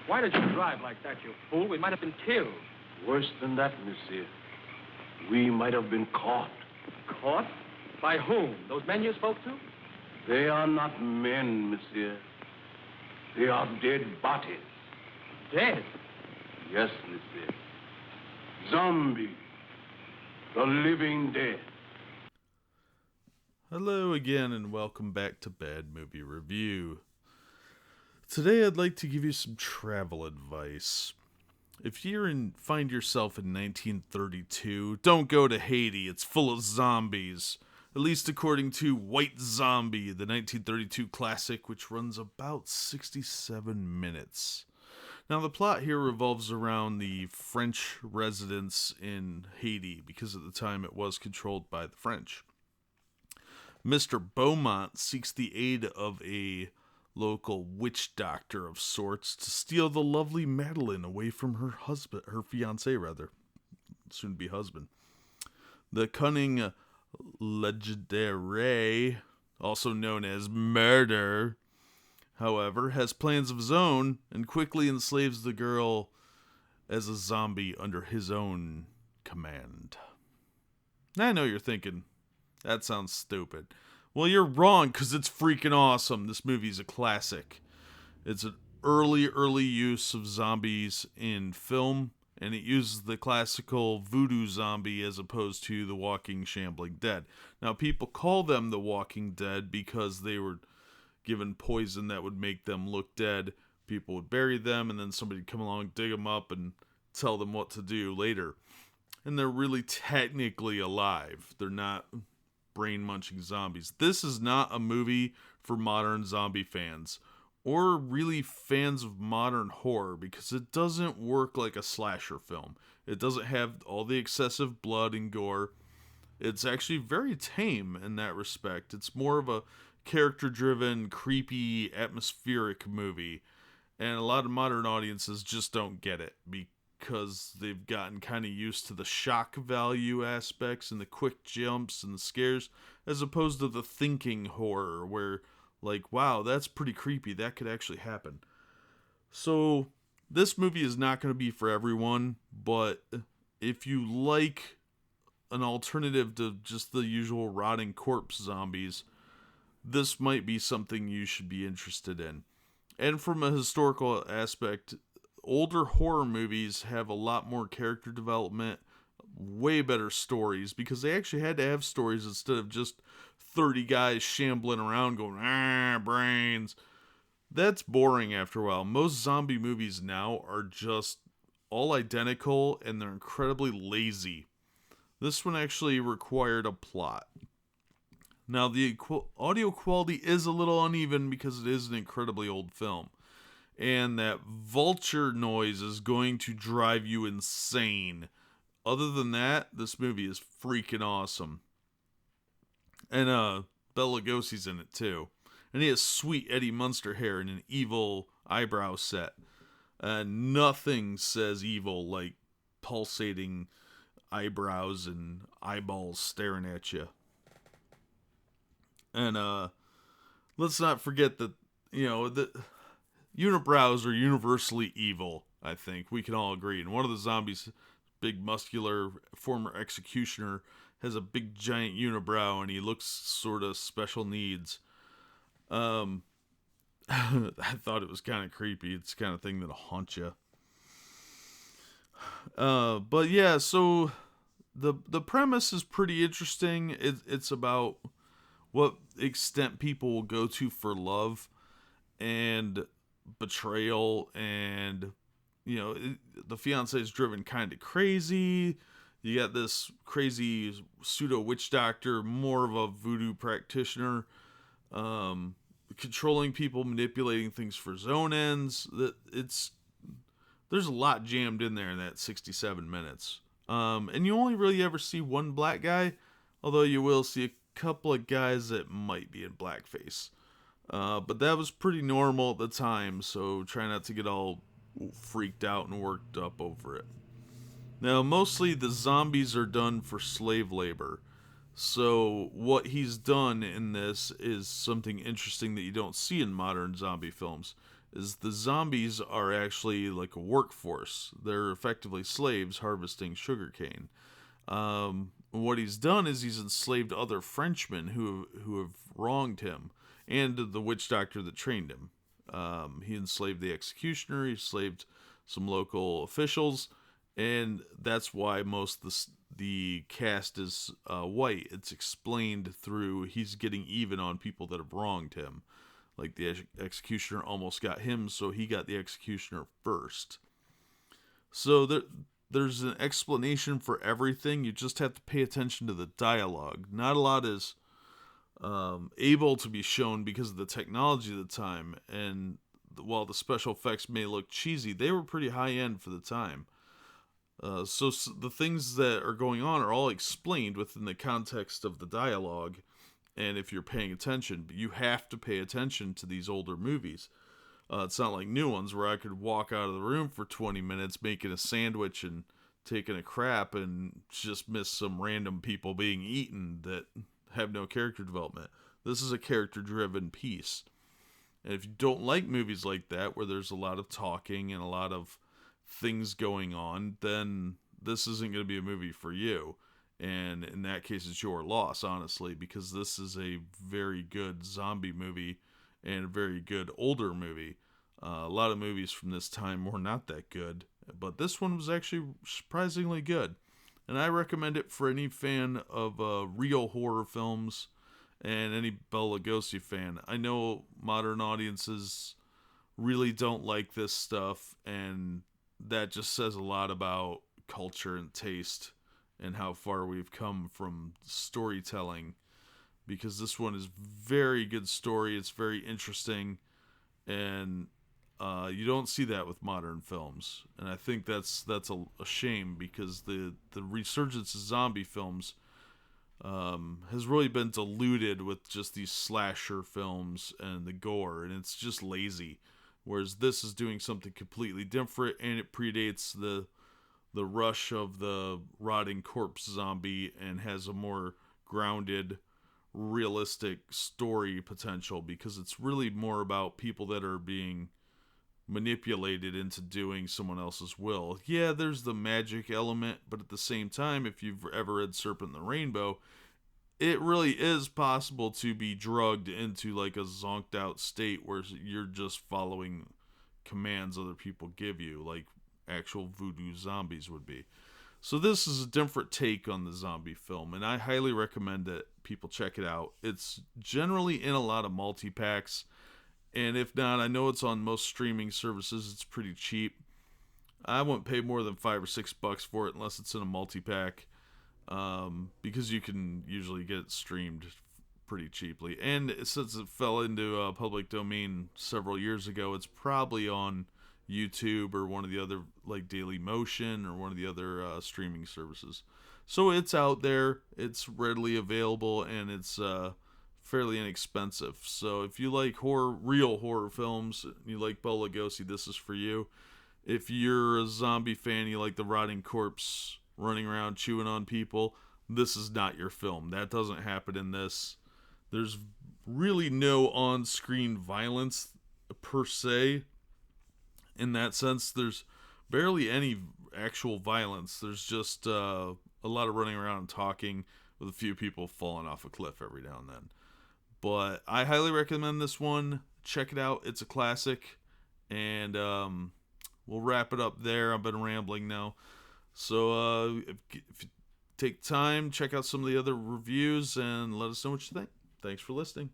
Why did you drive like that, you fool? We might have been killed. Worse than that, monsieur. We might have been caught. Caught? By whom? Those men you spoke to? They are not men, monsieur. They are dead bodies. Dead? Yes, monsieur. Zombies. The living dead. Hello again and welcome back to Bad Movie Review. Today I'd like to give you some travel advice. If you find yourself in 1932, don't go to Haiti. It's full of zombies. At least according to White Zombie, the 1932 classic, which runs about 67 minutes. Now, the plot here revolves around the French residents in Haiti, because at the time it was controlled by the French. Mr. Beaumont seeks the aid of a local witch doctor of sorts to steal the lovely Madeleine away from her husband, her fiancé rather, soon to be husband. The cunning Legendary, also known as Murder, however, has plans of his own and quickly enslaves the girl as a zombie under his own command. I know you're thinking, that sounds stupid. Well, you're wrong, because it's freaking awesome. This movie's a classic. It's an early use of zombies in film, and it uses the classical voodoo zombie as opposed to the walking, shambling dead. Now, people call them the walking dead because they were given poison that would make them look dead. People would bury them, and then somebody would come along, dig them up, and tell them what to do later. And they're really technically alive. They're not brain-munching zombies. This is not a movie for modern zombie fans, or really fans of modern horror, because it doesn't work like a slasher film. It doesn't have all the excessive blood and gore. It's actually very tame in that respect. It's more of a character-driven, creepy, atmospheric movie, and a lot of modern audiences just don't get it, because they've gotten kind of used to the shock value aspects and the quick jumps and the scares, as opposed to the thinking horror where, like, wow, that's pretty creepy, that could actually happen. So this movie is not going to be for everyone, but if you like an alternative to just the usual rotting corpse zombies, this might be something you should be interested in. And from a historical aspect, older horror movies have a lot more character development, way better stories, because they actually had to have stories instead of just 30 guys shambling around going, brains. That's boring after a while. Most zombie movies now are just all identical, and they're incredibly lazy. This one actually required a plot. Now, the audio quality is a little uneven because it is an incredibly old film. And that vulture noise is going to drive you insane. Other than that, this movie is freaking awesome. And Bela Lugosi's in it too. And he has sweet Eddie Munster hair and an evil eyebrow set. Nothing says evil like pulsating eyebrows and eyeballs staring at you. And let's not forget that, the unibrows are universally evil, I think. We can all agree. And one of the zombies, big muscular former executioner, has a big giant unibrow, and he looks sort of special needs. I thought it was kind of creepy. It's the kind of thing that'll haunt you. But yeah, so the premise is pretty interesting. It's about what extent people will go to for love and betrayal, and the fiance is driven kind of crazy. You got this crazy pseudo witch doctor, more of a voodoo practitioner, controlling people, manipulating things for his own ends. There's a lot jammed in there in that 67 minutes. And you only really ever see one black guy, although you will see a couple of guys that might be in blackface. But that was pretty normal at the time, so try not to get all freaked out and worked up over it. Now, mostly the zombies are done for slave labor. So what he's done in this is something interesting that you don't see in modern zombie films, is the zombies are actually like a workforce. They're effectively slaves harvesting sugarcane. What he's done is he's enslaved other Frenchmen who have wronged him, and the witch doctor that trained him. He enslaved the executioner. He enslaved some local officials, and that's why most of the cast is white. It's explained through he's getting even on people that have wronged him. Like the executioner almost got him, so he got the executioner first. So there's an explanation for everything. You just have to pay attention to the dialogue. Not a lot is able to be shown because of the technology of the time, and while the special effects may look cheesy, they were pretty high end for the time. So the things that are going on are all explained within the context of the dialogue, and if you're paying attention, but you have to pay attention to these older movies. It's not like new ones where I could walk out of the room for 20 minutes making a sandwich and taking a crap and just miss some random people being eaten that have no character development. This is a character-driven piece. And if you don't like movies like that, where there's a lot of talking and a lot of things going on, then this isn't going to be a movie for you. And in that case, it's your loss, honestly, because this is a very good zombie movie and a very good older movie. A lot of movies from this time were not that good, but this one was actually surprisingly good. And I recommend it for any fan of real horror films and any Bela Lugosi fan. I know modern audiences really don't like this stuff, and that just says a lot about culture and taste and how far we've come from storytelling, because this one is very good story. It's very interesting, and you don't see that with modern films, and I think that's a shame, because the resurgence of zombie films has really been diluted with just these slasher films and the gore, and it's just lazy. Whereas this is doing something completely different, and it predates the rush of the rotting corpse zombie and has a more grounded, realistic story potential, because it's really more about people that are being manipulated into doing someone else's will. Yeah, there's the magic element, but at the same time, if you've ever read Serpent and the Rainbow, it really is possible to be drugged into like a zonked out state where you're just following commands other people give you, like actual voodoo zombies would be. So this is a different take on the zombie film, and I highly recommend that people check it out. It's generally in a lot of multi-packs, and if not, I know it's on most streaming services. It's pretty cheap. I wouldn't pay more than $5 or $6 for it unless it's in a multi-pack, because you can usually get it streamed pretty cheaply. And since it fell into public domain several years ago, it's probably on YouTube or one of the other, like Daily Motion or one of the other streaming services. So it's out there, it's readily available, and it's fairly inexpensive. So if you like real horror films, you like Bela Lugosi, this is for you. If you're a zombie fan, you like the rotting corpse running around chewing on people, this is not your film. That doesn't happen in this. There's really no on-screen violence per se. In that sense, there's barely any actual violence. There's just a lot of running around and talking, with a few people falling off a cliff every now and then. But I highly recommend this one. Check it out. It's a classic. And we'll wrap it up there. I've been rambling now. So if you take time, check out some of the other reviews and let us know what you think. Thanks for listening.